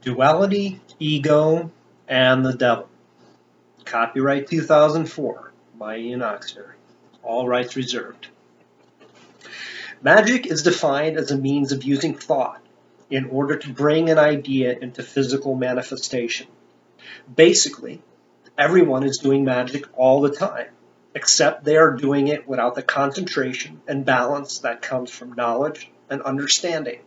Duality, Ego, and the Devil. Copyright 2004 by Ian Oxner. All rights reserved. Magic is defined as a means of using thought in order to bring an idea into physical manifestation. Basically, everyone is doing magic all the time, except they are doing it without the concentration and balance that comes from knowledge and understanding.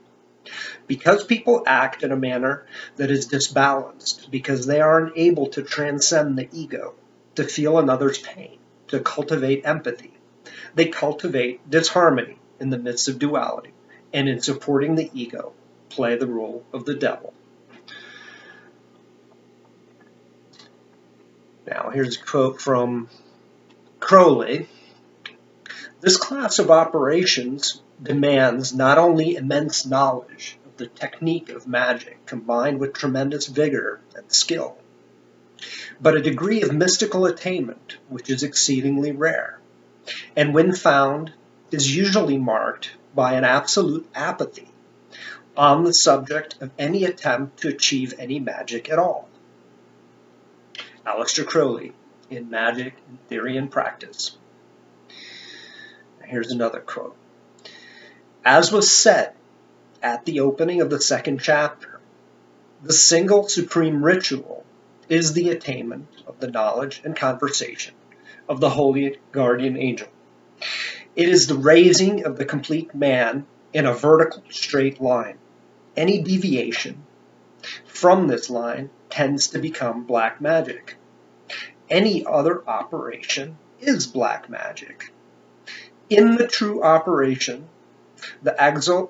Because people act in a manner that is disbalanced, because they are unable to transcend the ego, to feel another's pain, to cultivate empathy, they cultivate disharmony in the midst of duality, and in supporting the ego, play the role of the devil. Now, here's a quote from Crowley. This class of operations demands not only immense knowledge of the technique of magic combined with tremendous vigor and skill, but a degree of mystical attainment which is exceedingly rare, and when found is usually marked by an absolute apathy on the subject of any attempt to achieve any magic at all. Aleister Crowley in Magic, Theory and Practice. Here's another quote. As was said at the opening of the second chapter, the single supreme ritual is the attainment of the knowledge and conversation of the holy guardian angel. It is the raising of the complete man in a vertical straight line. Any deviation from this line tends to become black magic. Any other operation is black magic. In the true operation, the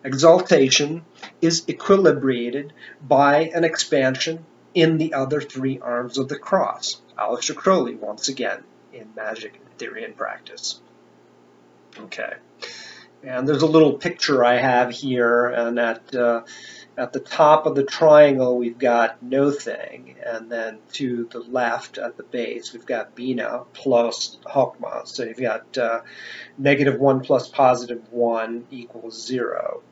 exaltation is equilibrated by an expansion in the other three arms of the cross. Aleister Crowley, once again, in Magic, Theory, and Practice. Okay, and there's a little picture I have here, and at the top of the triangle we've got no thing, and then to the left at the base we've got Bina plus Hokmah. So you've got -1 plus +1 equals 0.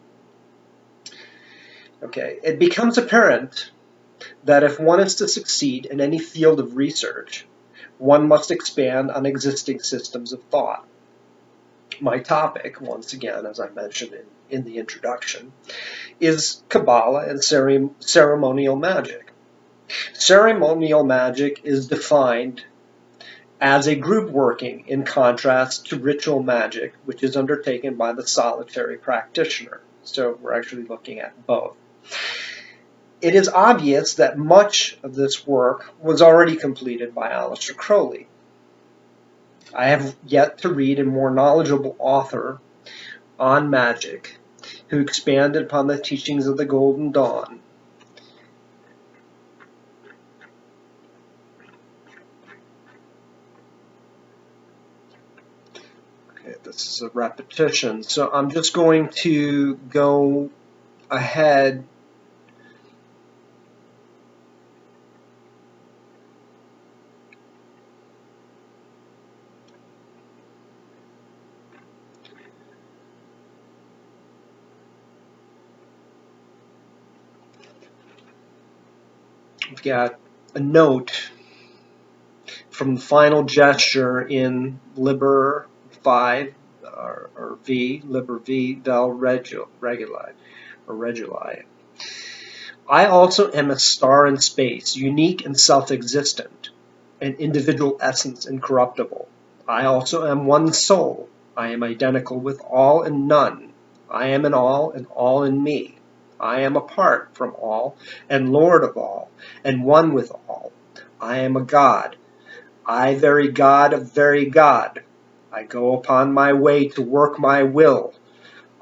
Okay, it becomes apparent that if one is to succeed in any field of research, one must expand on existing systems of thought. My topic, once again, as I mentioned in the introduction, is Kabbalah and ceremonial magic. Ceremonial magic is defined as a group working in contrast to ritual magic, which is undertaken by the solitary practitioner. So we're actually looking at both. It is obvious that much of this work was already completed by Aleister Crowley. I have yet to read a more knowledgeable author on magic who expanded upon the teachings of the Golden Dawn. Okay, this is a repetition, so I'm just going to go ahead We've got a note from the final gesture in Liber 5, or V, Liber V, Vel Reguli. I also am a star in space, unique and self-existent, an individual essence incorruptible. I also am one soul. I am identical with all and none. I am in all and all in me. I am apart from all and Lord of all and one with all. I am a God. I very God of very God. I go upon my way to work my will.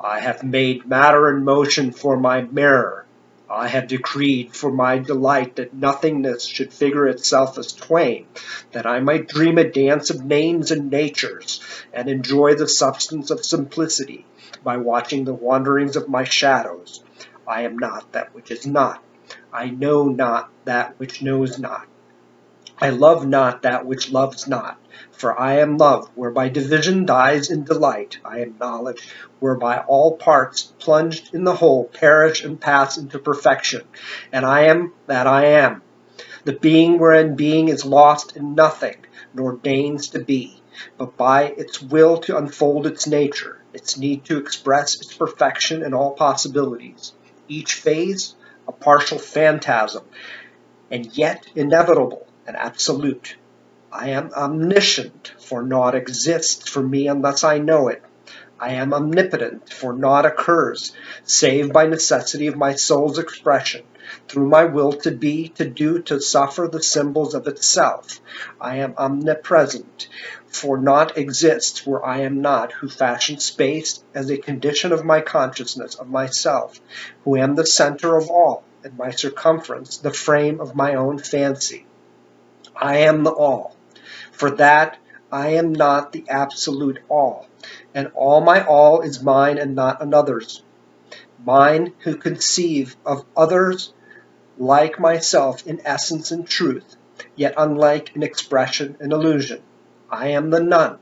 I have made matter in motion for my mirror. I have decreed for my delight that nothingness should figure itself as twain, that I might dream a dance of names and natures, and enjoy the substance of simplicity by watching the wanderings of my shadows. I am not that which is not. I know not that which knows not. I love not that which loves not, for I am love, whereby division dies in delight. I am knowledge, whereby all parts plunged in the whole perish and pass into perfection. And I am that I am, the being wherein being is lost in nothing, nor deigns to be, but by its will to unfold its nature, its need to express its perfection in all possibilities. Each phase a partial phantasm, and yet inevitable and absolute. I am omniscient, for naught exists for me unless I know it. I am omnipotent, for naught occurs, save by necessity of my soul's expression, through my will to be, to do, to suffer the symbols of itself. I am omnipresent, for naught exists where I am not, who fashioned space as a condition of my consciousness of myself, who am the center of all, and my circumference the frame of my own fancy. I am the all. For that I am not the absolute all, and all my all is mine and not another's. Mine who conceive of others like myself in essence and truth, yet unlike in expression and illusion. I am the none,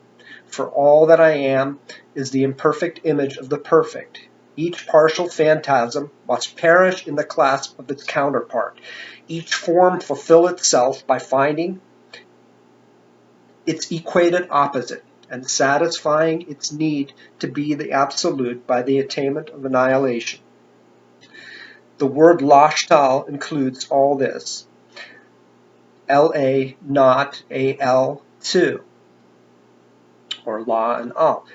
for all that I am is the imperfect image of the perfect. Each partial phantasm must perish in the clasp of its counterpart, each form fulfill itself by finding its equated opposite, and satisfying its need to be the absolute by the attainment of annihilation. The word Lashtal includes all this. La, not, Al, too, or La and Al.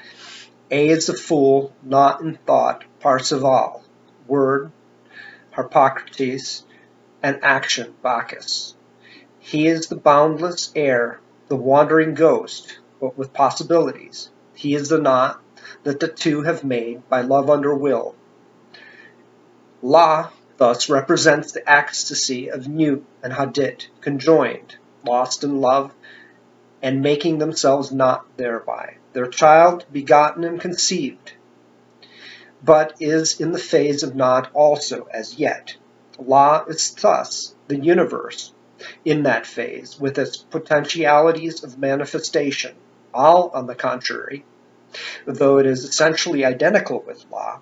A is the fool, not in thought, Parseval. Word, Harpocrates, and action, Bacchus. He is the boundless air, the wandering ghost, but with possibilities. He is the knot that the two have made by love under will. La thus represents the ecstasy of Newt and Hadit conjoined, lost in love, and making themselves not thereby. Their child, begotten and conceived, but is in the phase of not also as yet. La is thus the universe in that phase, with its potentialities of manifestation. Al, on the contrary, though it is essentially identical with La,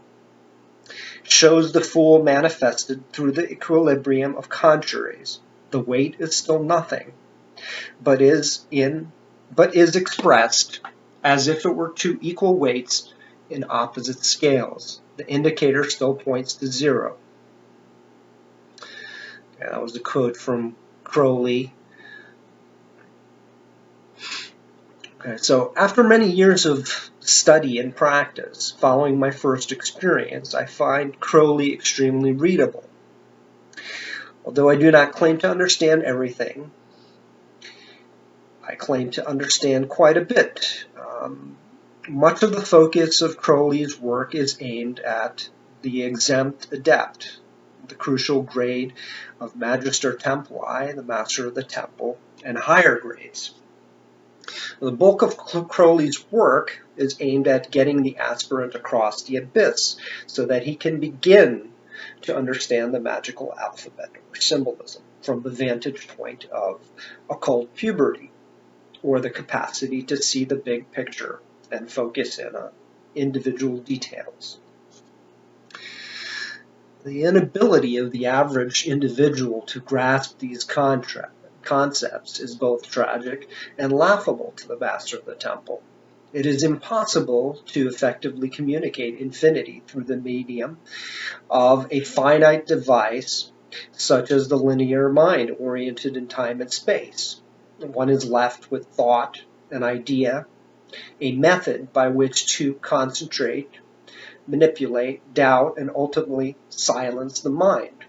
shows the fool manifested through the equilibrium of contraries. The weight is still nothing, but is expressed as if it were two equal weights in opposite scales. The indicator still points to zero. Okay, that was a quote from Crowley. Okay, so after many years of study and practice, following my first experience, I find Crowley extremely readable. Although I do not claim to understand everything, I claim to understand quite a bit. Much of the focus of Crowley's work is aimed at the exempt adept, the crucial grade of Magister Templii, the Master of the Temple, and higher grades. The bulk of Crowley's work is aimed at getting the aspirant across the abyss so that he can begin to understand the magical alphabet or symbolism from the vantage point of occult puberty, or the capacity to see the big picture and focus in on individual details. The inability of the average individual to grasp these concepts is both tragic and laughable to the Master of the Temple. It is impossible to effectively communicate infinity through the medium of a finite device such as the linear mind oriented in time and space. One is left with thought, an idea, a method by which to concentrate, manipulate, doubt, and ultimately silence the mind.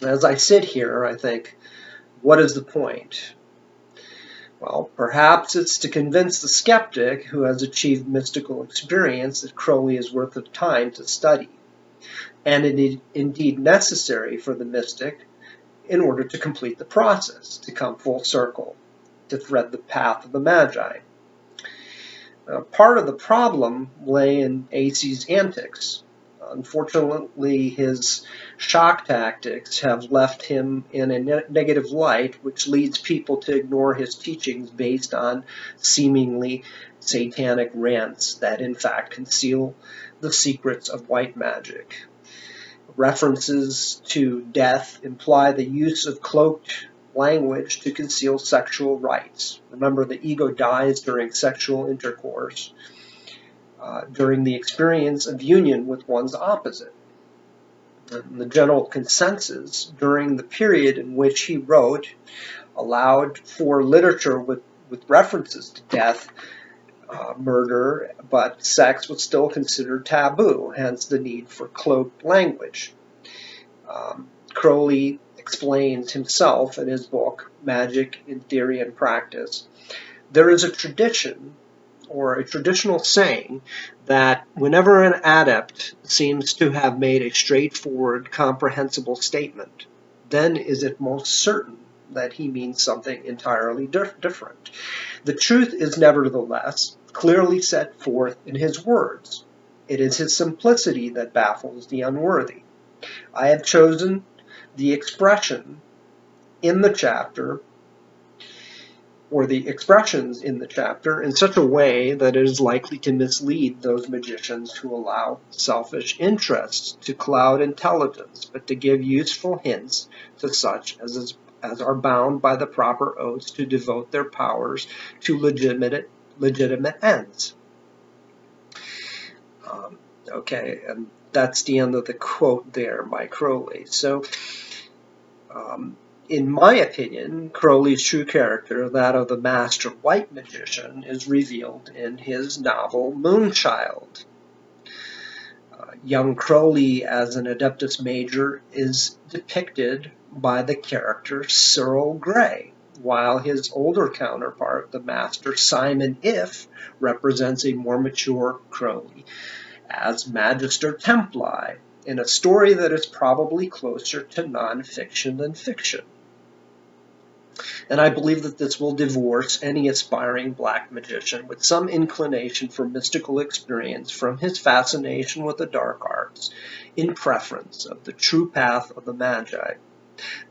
As I sit here, I think, what is the point? Well, perhaps it's to convince the skeptic who has achieved mystical experience that Crowley is worth the time to study, and it is indeed necessary for the mystic in order to complete the process, to come full circle, to thread the path of the Magi. Part of the problem lay in A.C.'s antics. Unfortunately, his shock tactics have left him in a negative light, which leads people to ignore his teachings based on seemingly satanic rants that in fact conceal the secrets of white magic. References to death imply the use of cloaked language to conceal sexual rites. Remember, the ego dies during sexual intercourse, during the experience of union with one's opposite. And the general consensus during the period in which he wrote allowed for literature with references to death, murder, but sex was still considered taboo, hence the need for cloaked language. Crowley explains himself in his book, Magic in Theory and Practice. There is a tradition, or a traditional saying, that whenever an adept seems to have made a straightforward, comprehensible statement, then is it most certain that he means something entirely different. The truth is nevertheless clearly set forth in his words. It is his simplicity that baffles the unworthy. I have chosen the expression in the chapter, or the expressions in the chapter, in such a way that it is likely to mislead those magicians who allow selfish interests to cloud intelligence, but to give useful hints to such as are bound by the proper oaths to devote their powers to legitimate ends. Okay, and that's the end of the quote there by Crowley. So, in my opinion, Crowley's true character, that of the master white magician, is revealed in his novel Moonchild. Young Crowley as an Adeptus Major is depicted by the character Cyril Gray, while his older counterpart, the master Simon If, represents a more mature Crowley as Magister Templi, in a story that is probably closer to non-fiction than fiction. And I believe that this will divorce any aspiring black magician with some inclination for mystical experience from his fascination with the dark arts, in preference of the true path of the Magi.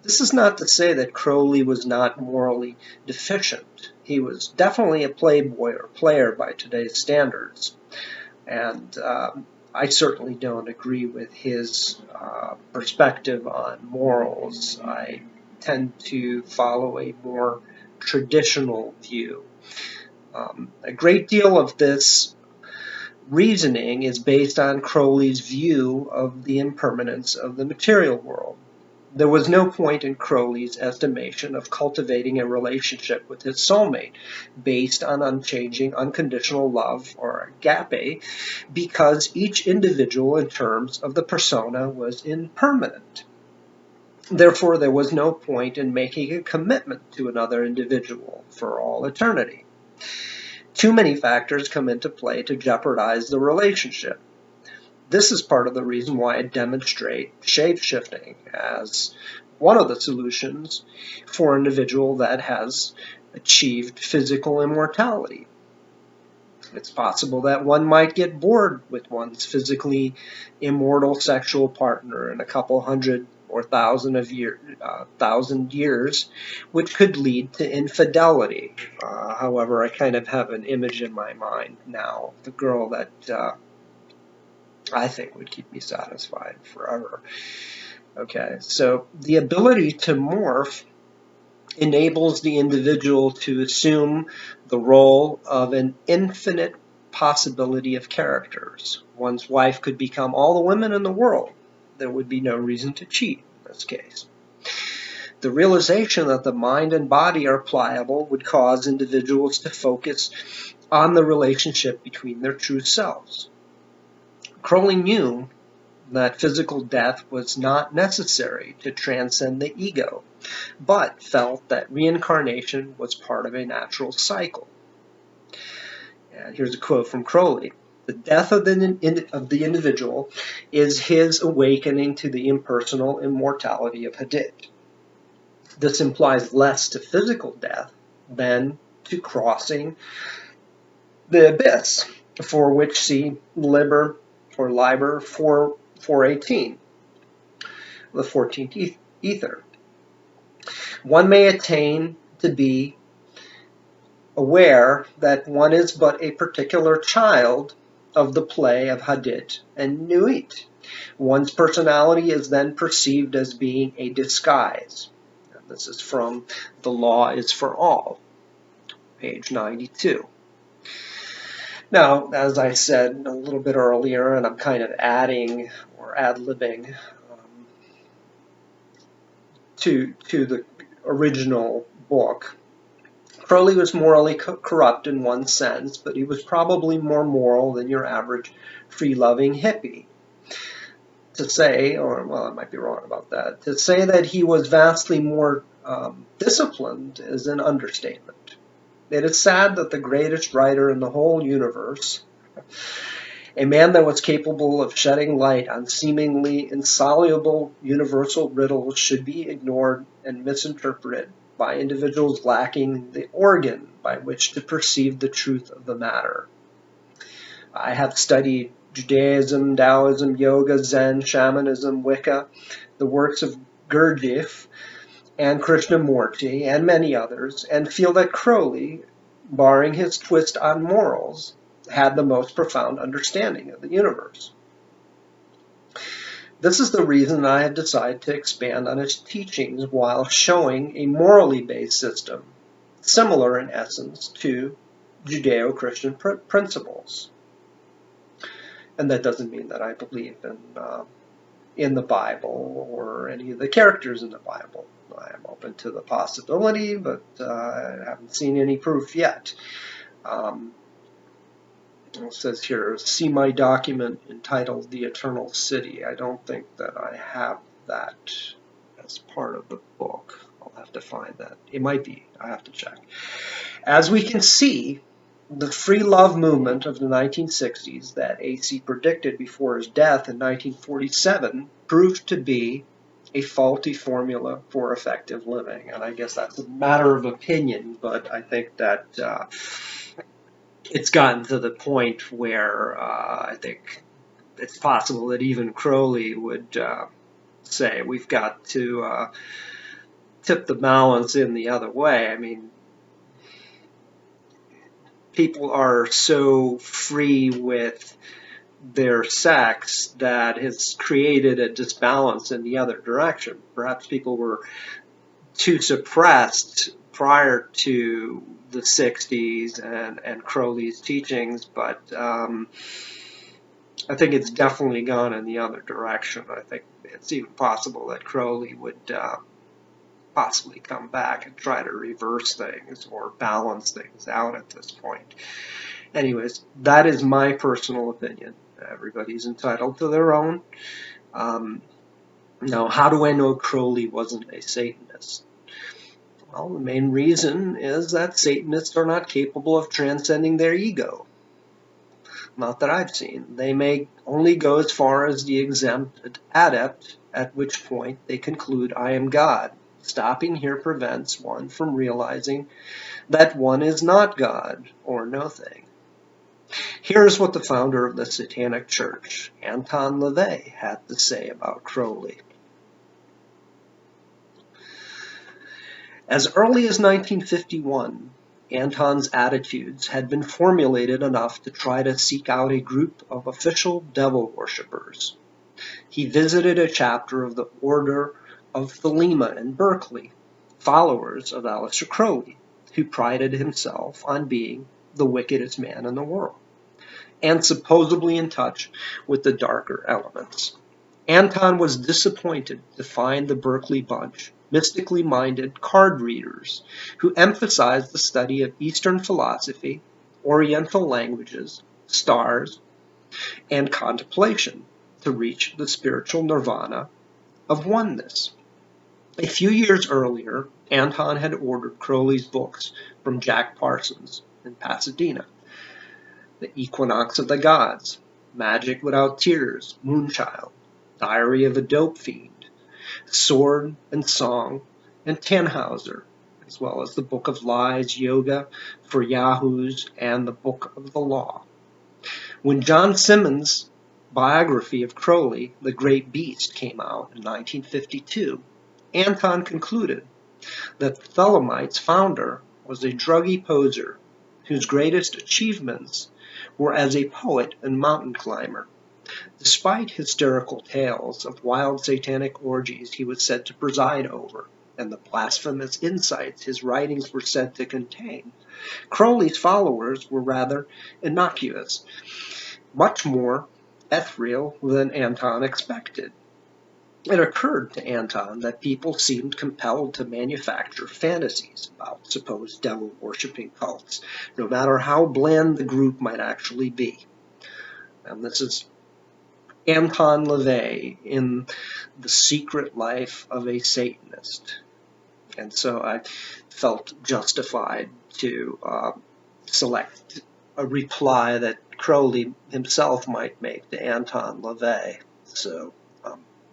This is not to say that Crowley was not morally deficient. He was definitely a playboy or player by today's standards. And I certainly don't agree with his perspective on morals. I tend to follow a more traditional view. A great deal of this reasoning is based on Crowley's view of the impermanence of the material world. There was no point in Crowley's estimation of cultivating a relationship with his soulmate based on unchanging, unconditional love, or agape, because each individual in terms of the persona was impermanent. Therefore, there was no point in making a commitment to another individual for all eternity. Too many factors come into play to jeopardize the relationship. This is part of the reason why I demonstrate shape-shifting as one of the solutions for an individual that has achieved physical immortality. It's possible that one might get bored with one's physically immortal sexual partner in a couple hundred or thousand years, which could lead to infidelity. However, I kind of have an image in my mind now of the girl that I think would keep me satisfied forever. Okay, so the ability to morph enables the individual to assume the role of an infinite possibility of characters. One's wife could become all the women in the world. There would be no reason to cheat in this case. The realization that the mind and body are pliable would cause individuals to focus on the relationship between their true selves. Crowley knew that physical death was not necessary to transcend the ego, but felt that reincarnation was part of a natural cycle. And here's a quote from Crowley. The death of the individual is his awakening to the impersonal immortality of Hadit. This implies less to physical death than to crossing the abyss, for which see Liber, 418, the 14th ether. One may attain to be aware that one is but a particular child of the play of Hadit and Nuit. One's personality is then perceived as being a disguise. And this is from The Law is for All, page 92. Now, as I said a little bit earlier, and I'm kind of adding or ad-libbing to the original book, Crowley was morally corrupt in one sense, but he was probably more moral than your average free-loving hippie. To say, or well, I might be wrong about that, to say that he was vastly more disciplined is an understatement. It is sad that the greatest writer in the whole universe, a man that was capable of shedding light on seemingly insoluble universal riddles, should be ignored and misinterpreted by individuals lacking the organ by which to perceive the truth of the matter. I have studied Judaism, Taoism, Yoga, Zen, Shamanism, Wicca, the works of Gurdjieff and Krishnamurti, and many others, and feel that Crowley, barring his twist on morals, had the most profound understanding of the universe. This is the reason I have decided to expand on his teachings while showing a morally based system, similar in essence to Judeo-Christian principles. And that doesn't mean that I believe in the Bible or any of the characters in the Bible. I am open to the possibility, but I haven't seen any proof yet. It says here, see my document entitled The Eternal City. I don't think that I have that as part of the book. I'll have to find that. It might be. I have to check. As we can see, the free love movement of the 1960s that AC predicted before his death in 1947 proved to be a faulty formula for effective living. And I guess that's a matter of opinion, but I think that it's gotten to the point where I think it's possible that even Crowley would say we've got to tip the balance in the other way. I mean, people are so free with their sex that has created a disbalance in the other direction. Perhaps people were too suppressed prior to the 60s and Crowley's teachings, but I think it's definitely gone in the other direction. I think it's even possible that Crowley would possibly come back and try to reverse things or balance things out at this point. Anyways, that is my personal opinion. Everybody's entitled to their own. Now, how do I know Crowley wasn't a Satanist? Well, the main reason is that Satanists are not capable of transcending their ego. Not that I've seen. They may only go as far as the exempt adept, at which point they conclude, I am God. Stopping here prevents one from realizing that one is not God or no thing. Here's what the founder of the Satanic Church, Anton LaVey, had to say about Crowley. As early as 1951, Anton's attitudes had been formulated enough to try to seek out a group of official devil worshippers. He visited a chapter of the Order of Thelema in Berkeley, followers of Aleister Crowley, who prided himself on being the wickedest man in the world, and supposedly in touch with the darker elements. Anton was disappointed to find the Berkeley bunch mystically minded card readers who emphasized the study of Eastern philosophy, Oriental languages, stars, and contemplation to reach the spiritual nirvana of oneness. A few years earlier, Anton had ordered Crowley's books from Jack Parsons in Pasadena. The Equinox of the Gods, Magic Without Tears, Moonchild, Diary of a Dope Fiend, Sword and Song, and Tannhauser, as well as the Book of Lies, Yoga for Yahoos, and the Book of the Law. When John Simmons biography of Crowley, The Great Beast, came out in 1952, Anton concluded that the Thelemites' founder was a druggy poser whose greatest achievements were as a poet and mountain climber. Despite hysterical tales of wild satanic orgies he was said to preside over, and the blasphemous insights his writings were said to contain, Crowley's followers were rather innocuous, much more ethereal than Anton expected. It occurred to Anton that people seemed compelled to manufacture fantasies about supposed devil-worshipping cults, no matter how bland the group might actually be. And this is Anton LaVey in The Secret Life of a Satanist. And so I felt justified to select a reply that Crowley himself might make to Anton LaVey. So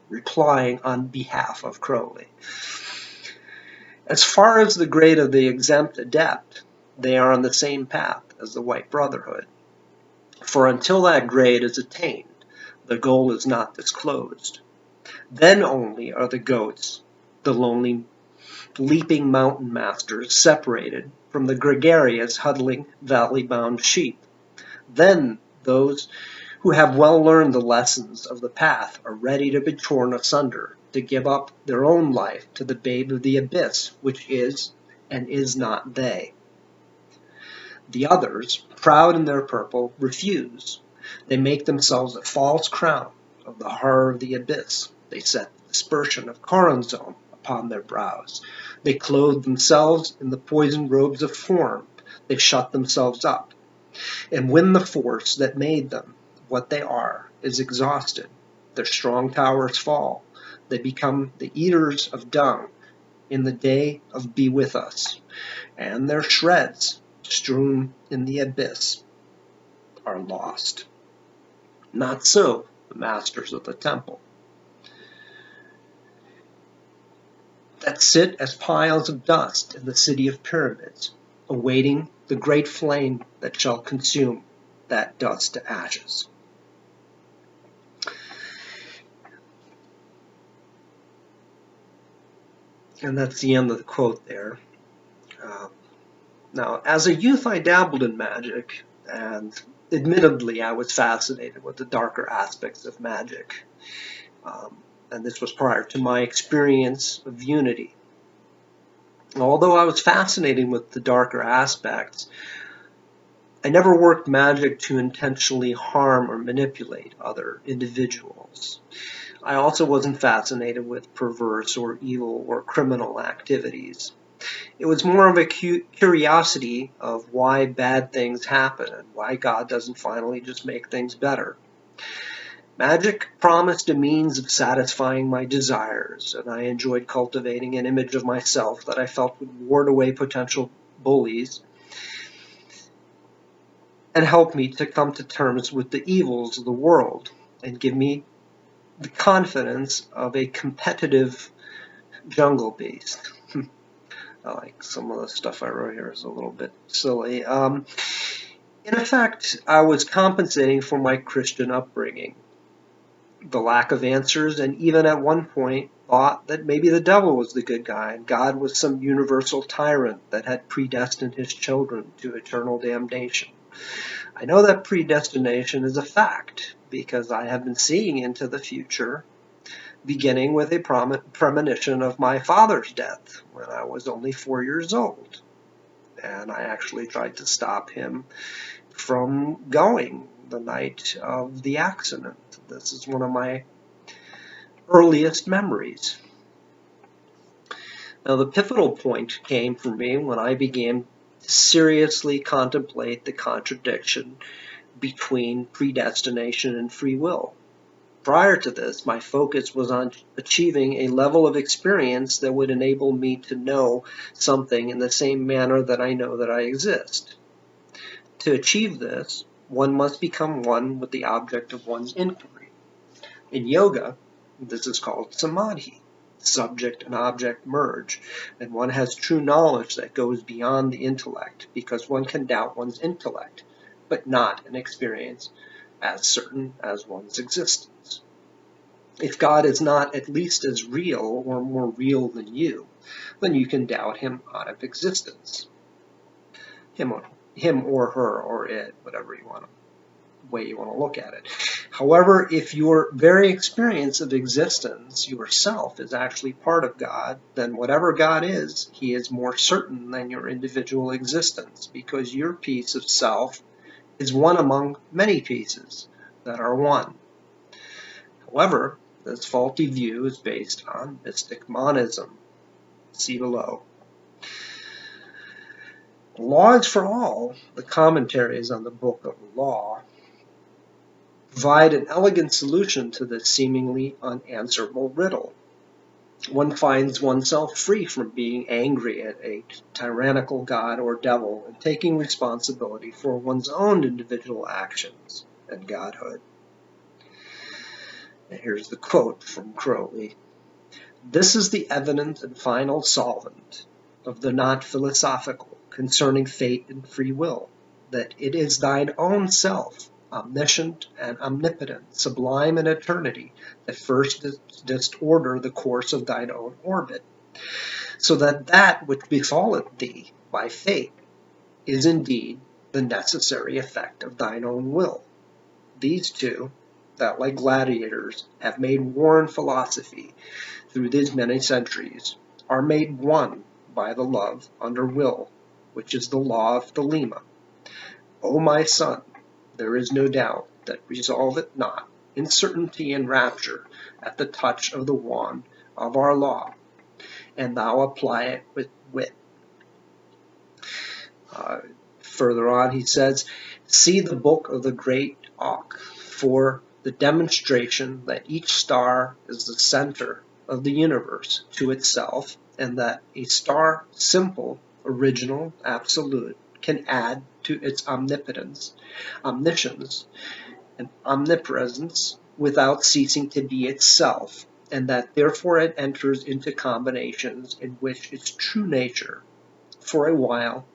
replying on behalf of Crowley. As far as the grade of the exempt adept, they are on the same path as the White Brotherhood. For until that grade is attained, the goal is not disclosed. Then only are the goats, the lonely, leaping mountain masters, separated from the gregarious, huddling, valley-bound sheep. Then those who have well learned the lessons of the path are ready to be torn asunder, to give up their own life to the babe of the abyss, which is and is not they. The others, proud in their purple, refuse. They make themselves a false crown of the horror of the abyss. They set the dispersion of Coronzone upon their brows. They clothe themselves in the poisoned robes of form. They shut themselves up. And when the force that made them what they are is exhausted, their strong towers fall. They become the eaters of dung in the day of Be With Us, and their shreds, strewn in the abyss, are lost. Not so the masters of the temple, that sit as piles of dust in the city of pyramids, awaiting the great flame that shall consume that dust to ashes. And that's the end of the quote there. Now, as a youth, I dabbled in magic, and admittedly, I was fascinated with the darker aspects of magic. And this was prior to my experience of unity. Although I was fascinated with the darker aspects, I never worked magic to intentionally harm or manipulate other individuals. I also wasn't fascinated with perverse or evil or criminal activities. It was more of a curiosity of why bad things happen and why God doesn't finally just make things better. Magic promised a means of satisfying my desires, and I enjoyed cultivating an image of myself that I felt would ward away potential bullies and help me to come to terms with the evils of the world and give me the confidence of a competitive jungle beast. Like some of the stuff I wrote here is a little bit silly. In effect, I was compensating for my Christian upbringing, the lack of answers, and even at one point thought that maybe the devil was the good guy and God was some universal tyrant that had predestined his children to eternal damnation. I know that predestination is a fact because I have been seeing into the future, beginning with a premonition of my father's death when I was only 4 years old. And I actually tried to stop him from going the night of the accident. This is one of my earliest memories. Now, the pivotal point came for me when I began to seriously contemplate the contradiction between predestination and free will. Prior to this, my focus was on achieving a level of experience that would enable me to know something in the same manner that I know that I exist. To achieve this, one must become one with the object of one's inquiry. In yoga, this is called samadhi. Subject and object merge, and one has true knowledge that goes beyond the intellect, because one can doubt one's intellect, but not an experience as certain as one's existence. If God is not at least as real or more real than you, then you can doubt him out of existence. Him or her or it, whatever way you want to look at it. However, if your very experience of existence, yourself, is actually part of God, then whatever God is, he is more certain than your individual existence, because your piece of self is one among many pieces that are one. However, this faulty view is based on mystic monism. See below. Law is for All, the commentaries on the Book of Law, provide an elegant solution to this seemingly unanswerable riddle. One finds oneself free from being angry at a tyrannical god or devil and taking responsibility for one's own individual actions and godhood. And here's the quote from Crowley. This is the evident and final solvent of the not philosophical concerning fate and free will, that it is thine own self, omniscient and omnipotent, sublime in eternity, that first didst order the course of thine own orbit, so that that which befalleth thee by fate is indeed the necessary effect of thine own will. These two, that like gladiators have made war in philosophy through these many centuries, are made one by the love under will, which is the law of Thelema. O my son, there is no doubt that resolveth not in certainty and rapture at the touch of the wand of our law, and thou apply it with wit. Further on he says, see the book of the great Auk for the demonstration that each star is the center of the universe to itself, and that a star simple, original, absolute, can add to its omnipotence, omniscience, and omnipresence without ceasing to be itself, and that therefore it enters into combinations in which its true nature, for a while,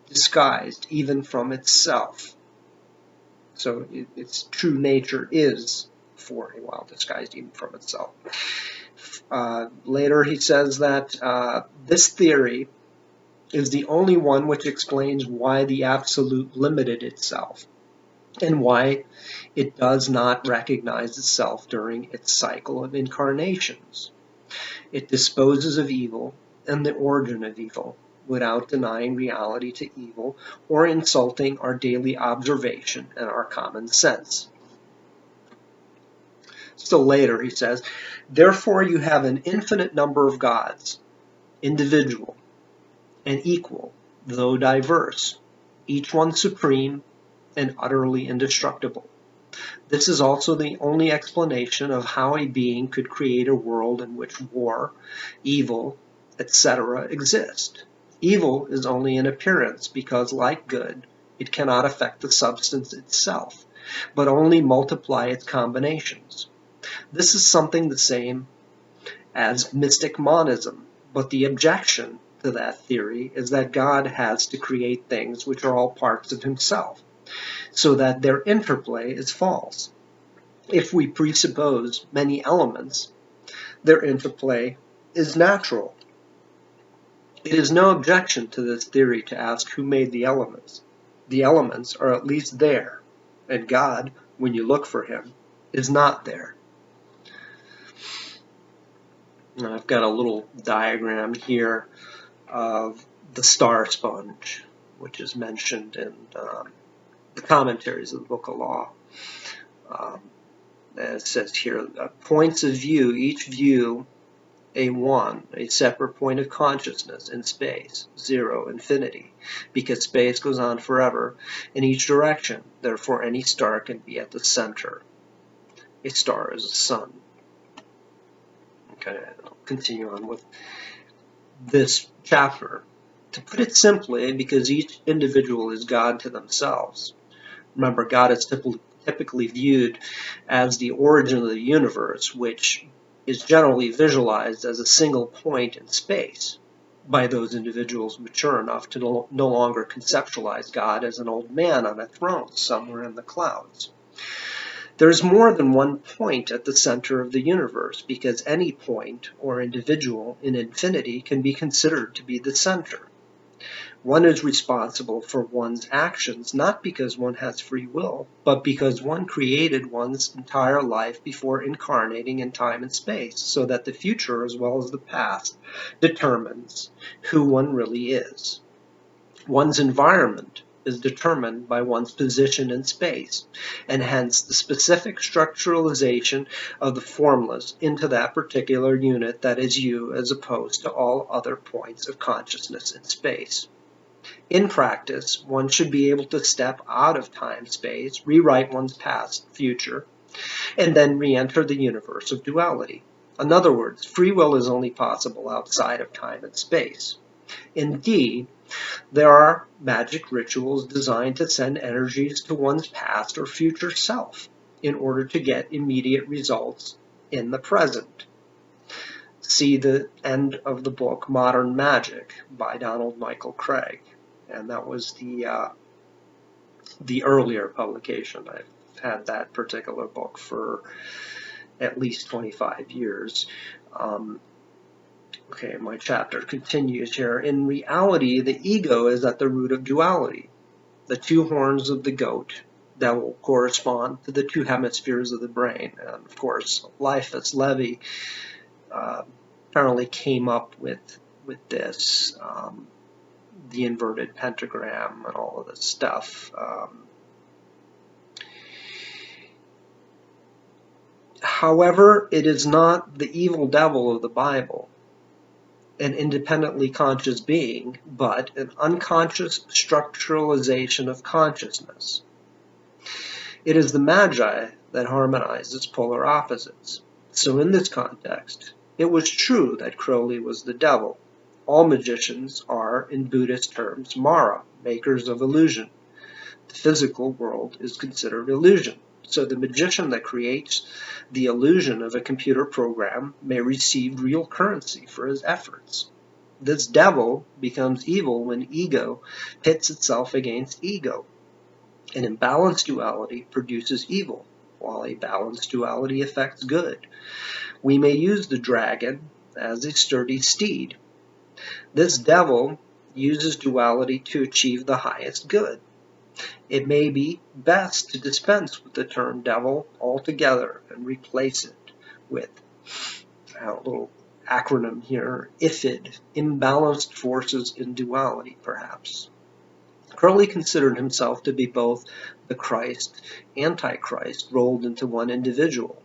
disguised even from itself. So its true nature is, for a while, disguised even from itself. Later he says that this theory is the only one which explains why the Absolute limited itself, and why it does not recognize itself during its cycle of incarnations. It disposes of evil and the origin of evil, without denying reality to evil or insulting our daily observation and our common sense. Still later he says, therefore you have an infinite number of gods, individual and equal, though diverse, each one supreme and utterly indestructible. This is also the only explanation of how a being could create a world in which war, evil, etc. exist. Evil is only an appearance because, like good, it cannot affect the substance itself, but only multiply its combinations. This is something the same as mystic monism, but the objection to that theory is that God has to create things which are all parts of himself, so that their interplay is false. If we presuppose many elements, their interplay is natural. It is no objection to this theory to ask who made the elements. The elements are at least there, and God, when you look for him, is not there. And I've got a little diagram here of the star sponge, which is mentioned in the commentaries of the Book of Law. As it says here, points of view, each view a one, a separate point of consciousness in space, zero, infinity, because space goes on forever in each direction. Therefore, any star can be at the center. A star is a sun. Okay, I'll continue on with this chapter. To put it simply, because each individual is God to themselves. Remember, God is typically viewed as the origin of the universe, which is generally visualized as a single point in space by those individuals mature enough to no longer conceptualize God as an old man on a throne somewhere in the clouds. There is more than one point at the center of the universe, because any point or individual in infinity can be considered to be the center. One is responsible for one's actions not because one has free will, but because one created one's entire life before incarnating in time and space, so that the future as well as the past determines who one really is. One's environment is determined by one's position in space, and hence the specific structuralization of the formless into that particular unit that is you, as opposed to all other points of consciousness in space. In practice, one should be able to step out of time-space, rewrite one's past, future, and then re-enter the universe of duality. In other words, free will is only possible outside of time and space. Indeed, there are magic rituals designed to send energies to one's past or future self in order to get immediate results in the present. See the end of the book, Modern Magic, by Donald Michael Craig. And that was the earlier publication. I've had that particular book for at least 25 years. Okay, my chapter continues here. In reality, the ego is at the root of duality. The two horns of the goat that will correspond to the two hemispheres of the brain. And of course, Eliphas Levi apparently came up with this. The inverted pentagram and all of this stuff. However, it is not the evil devil of the Bible, an independently conscious being, but an unconscious structuralization of consciousness. It is the Magi that harmonizes polar opposites. So in this context, it was true that Crowley was the devil. All magicians are, in Buddhist terms, Mara, makers of illusion. The physical world is considered illusion. So the magician that creates the illusion of a computer program may receive real currency for his efforts. This devil becomes evil when ego pits itself against ego. An imbalanced duality produces evil, while a balanced duality affects good. We may use the dragon as a sturdy steed. This devil uses duality to achieve the highest good. It may be best to dispense with the term devil altogether and replace it with a little acronym here, IFID, imbalanced forces in duality, perhaps. Crowley considered himself to be both the Christ, Antichrist, rolled into one individual.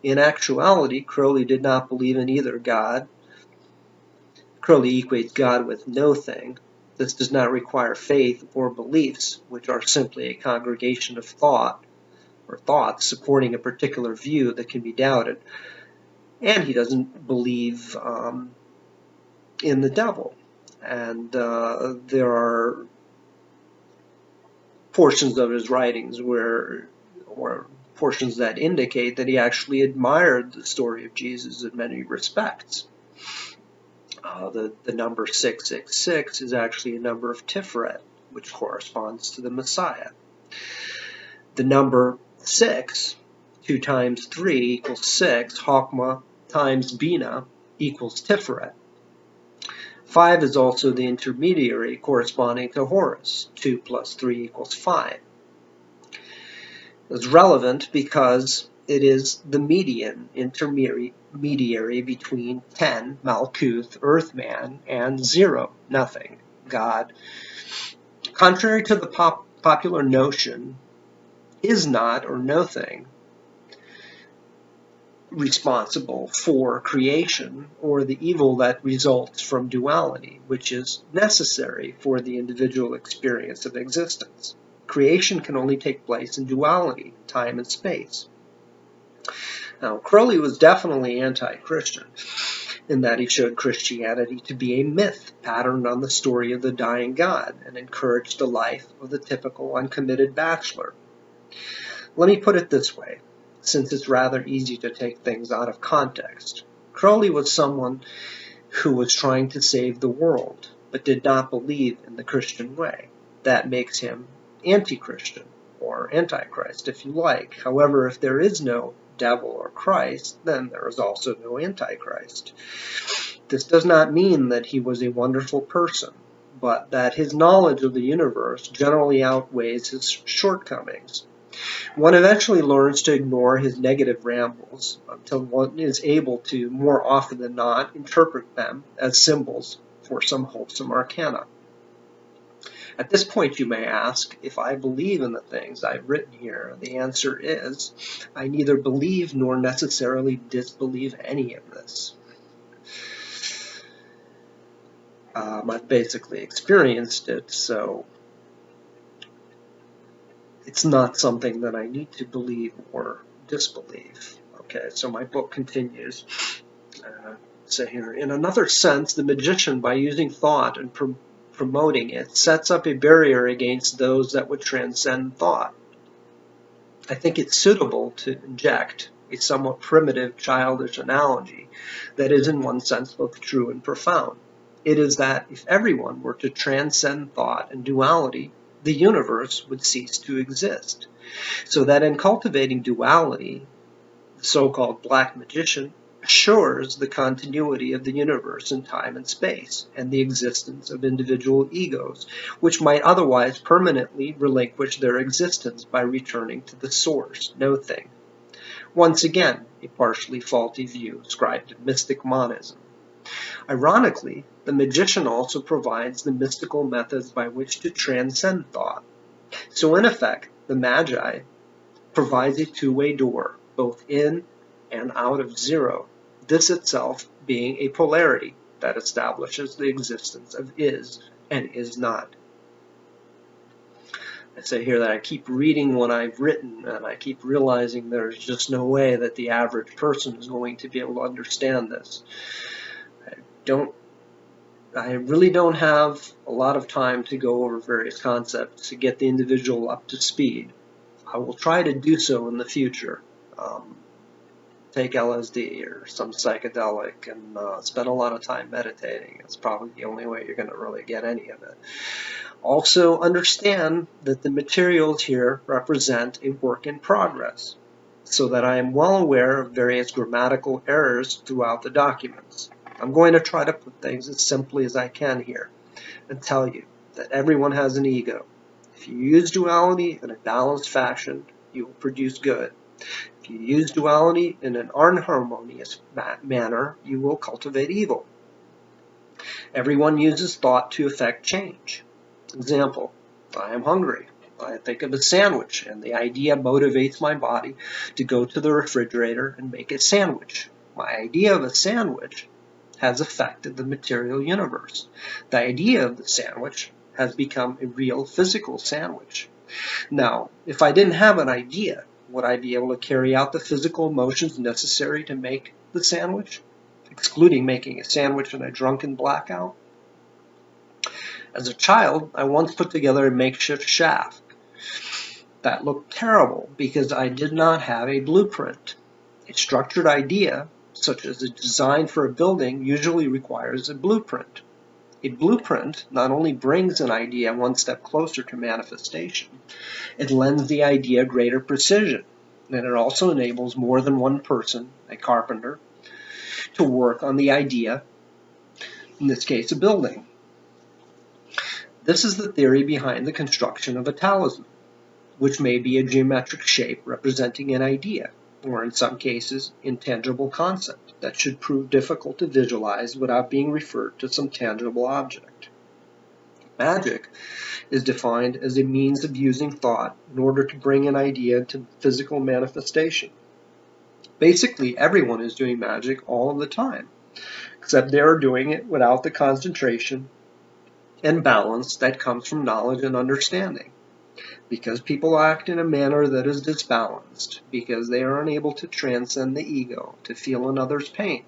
In actuality, Crowley did not believe in either God. Crowley equates God with no thing. This does not require faith or beliefs, which are simply a congregation of thought or thoughts supporting a particular view that can be doubted. And he doesn't believe in the devil. And there are portions of his writings or portions that indicate that he actually admired the story of Jesus in many respects. The number 666 is actually a number of Tiferet, which corresponds to the Messiah. The number 6, 2 times 3 equals 6, Chokmah times Bina equals Tiferet. 5 is also the intermediary corresponding to Horus. 2 plus 3 equals 5. It's relevant because it is the median, intermediary between 10, Malkuth, Earthman, and 0, nothing, God. Contrary to the popular notion, is not or nothing responsible for creation or the evil that results from duality, which is necessary for the individual experience of existence. Creation can only take place in duality, time and space. Now, Crowley was definitely anti-Christian in that he showed Christianity to be a myth patterned on the story of the dying God and encouraged the life of the typical uncommitted bachelor. Let me put it this way, since it's rather easy to take things out of context. Crowley was someone who was trying to save the world, but did not believe in the Christian way. That makes him anti-Christian, or Antichrist, if you like. However, if there is no devil or Christ, then there is also no Antichrist. This does not mean that he was a wonderful person, but that his knowledge of the universe generally outweighs his shortcomings. One eventually learns to ignore his negative rambles until one is able to, more often than not, interpret them as symbols for some wholesome arcana. At this point, you may ask if I believe in the things I've written here. The answer is, I neither believe nor necessarily disbelieve any of this. I've basically experienced it, so it's not something that I need to believe or disbelieve. Okay, so my book continues. Say here, in another sense, the magician, by using thought and promoting it, sets up a barrier against those that would transcend thought. I think it's suitable to inject a somewhat primitive, childish analogy that is in one sense both true and profound. It is that if everyone were to transcend thought and duality, the universe would cease to exist. So that in cultivating duality, the so-called black magician assures the continuity of the universe in time and space, and the existence of individual egos, which might otherwise permanently relinquish their existence by returning to the source, no thing. Once again, a partially faulty view ascribed to mystic monism. Ironically, the magician also provides the mystical methods by which to transcend thought. So in effect, the Magi provides a two-way door, both in and out of zero, this itself being a polarity that establishes the existence of is and is not. I say here that I keep reading what I've written, and I keep realizing there's just no way that the average person is going to be able to understand this. I really don't have a lot of time to go over various concepts to get the individual up to speed. I will try to do so in the future. Take LSD or some psychedelic and spend a lot of time meditating. It's probably the only way you're going to really get any of it. Also understand that the materials here represent a work in progress, so that I am well aware of various grammatical errors throughout the documents. I'm going to try to put things as simply as I can here and tell you that everyone has an ego. If you use duality in a balanced fashion, you will produce good. If you use duality in an unharmonious manner, you will cultivate evil. Everyone uses thought to effect change. Example, I am hungry. I think of a sandwich, and the idea motivates my body to go to the refrigerator and make a sandwich. My idea of a sandwich has affected the material universe. The idea of the sandwich has become a real physical sandwich. Now, if I didn't have an idea, would I be able to carry out the physical motions necessary to make the sandwich, excluding making a sandwich in a drunken blackout? As a child, I once put together a makeshift shaft. That looked terrible because I did not have a blueprint. A structured idea, such as a design for a building, usually requires a blueprint. A blueprint not only brings an idea one step closer to manifestation, it lends the idea greater precision, and it also enables more than one person, a carpenter, to work on the idea, in this case a building. This is the theory behind the construction of a talisman, which may be a geometric shape representing an idea, or in some cases, intangible concept that should prove difficult to visualize without being referred to some tangible object. Magic is defined as a means of using thought in order to bring an idea to physical manifestation. Basically, everyone is doing magic all of the time, except they are doing it without the concentration and balance that comes from knowledge and understanding. Because people act in a manner that is disbalanced, because they are unable to transcend the ego, to feel another's pain,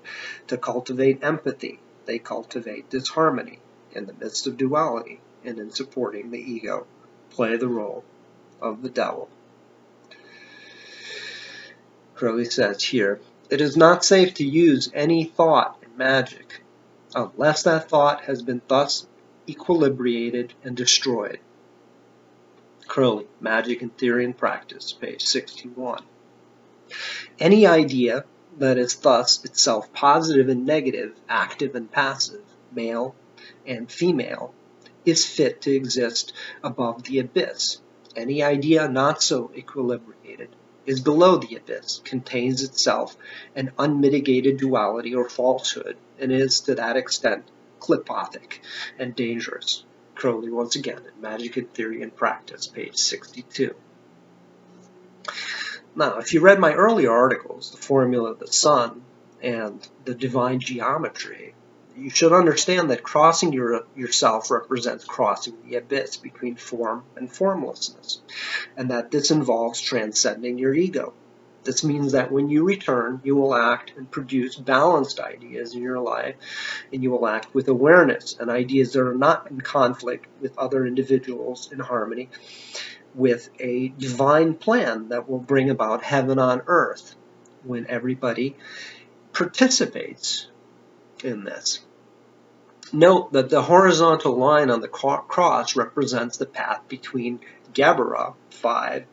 to cultivate empathy, they cultivate disharmony in the midst of duality, and in supporting the ego, play the role of the devil. Crowley says here, it is not safe to use any thought in magic, unless that thought has been thus equilibrated and destroyed. Crowley, Magic in Theory and Practice, page 61. Any idea that is thus itself positive and negative, active and passive, male and female, is fit to exist above the abyss. Any idea not so equilibrated is below the abyss, contains itself an unmitigated duality or falsehood, and is to that extent clipothic and dangerous. Crowley once again in Magic in Theory and Practice, page 62. Now, if you read my earlier articles, The Formula of the Sun and The Divine Geometry, you should understand that crossing yourself represents crossing the abyss between form and formlessness, and that this involves transcending your ego. This means that when you return, you will act and produce balanced ideas in your life, and you will act with awareness and ideas that are not in conflict with other individuals, in harmony with a divine plan that will bring about heaven on earth when everybody participates in this. Note that the horizontal line on the cross represents the path between Geburah, 5,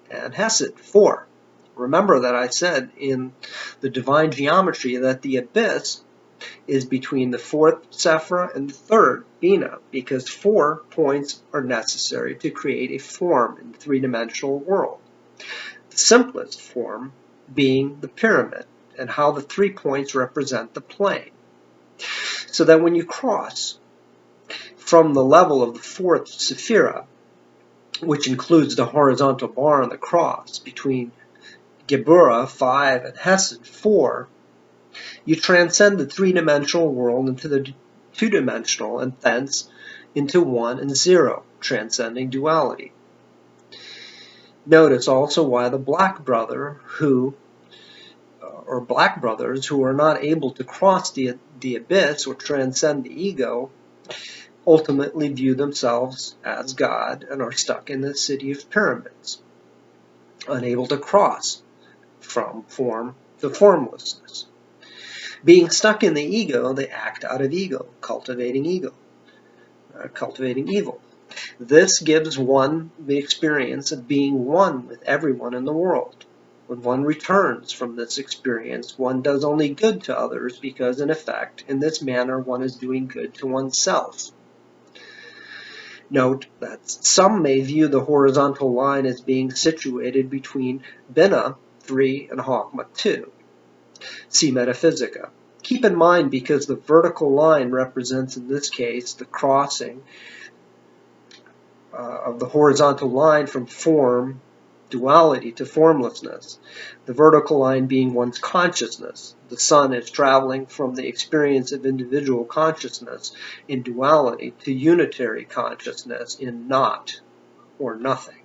and Hesed, 4. Remember that I said in the Divine Geometry that the abyss is between the 4th Sephirah and the 3rd Bina, because 4 points are necessary to create a form in the three-dimensional world. The simplest form being the pyramid, and how the 3 points represent the plane. So that when you cross from the level of the 4th Sephirah, which includes the horizontal bar on the cross between Geburah, 5, and Hesed, 4, you transcend the three-dimensional world into the two-dimensional, and thence into 1 and 0, transcending duality. Notice also why the black brothers who are not able to cross the abyss or transcend the ego ultimately view themselves as God and are stuck in the city of pyramids, unable to cross from form to formlessness. Being stuck in the ego, they act out of ego, cultivating evil. This gives one the experience of being one with everyone in the world. When one returns from this experience, one does only good to others because, in effect, in this manner, one is doing good to oneself. Note that some may view the horizontal line as being situated between Bina 3 and Chokmah 2. See Metaphysica. Keep in mind, because the vertical line represents, in this case, the crossing of the horizontal line from form, duality, to formlessness, the vertical line being one's consciousness. The sun is traveling from the experience of individual consciousness in duality to unitary consciousness in naught or nothing.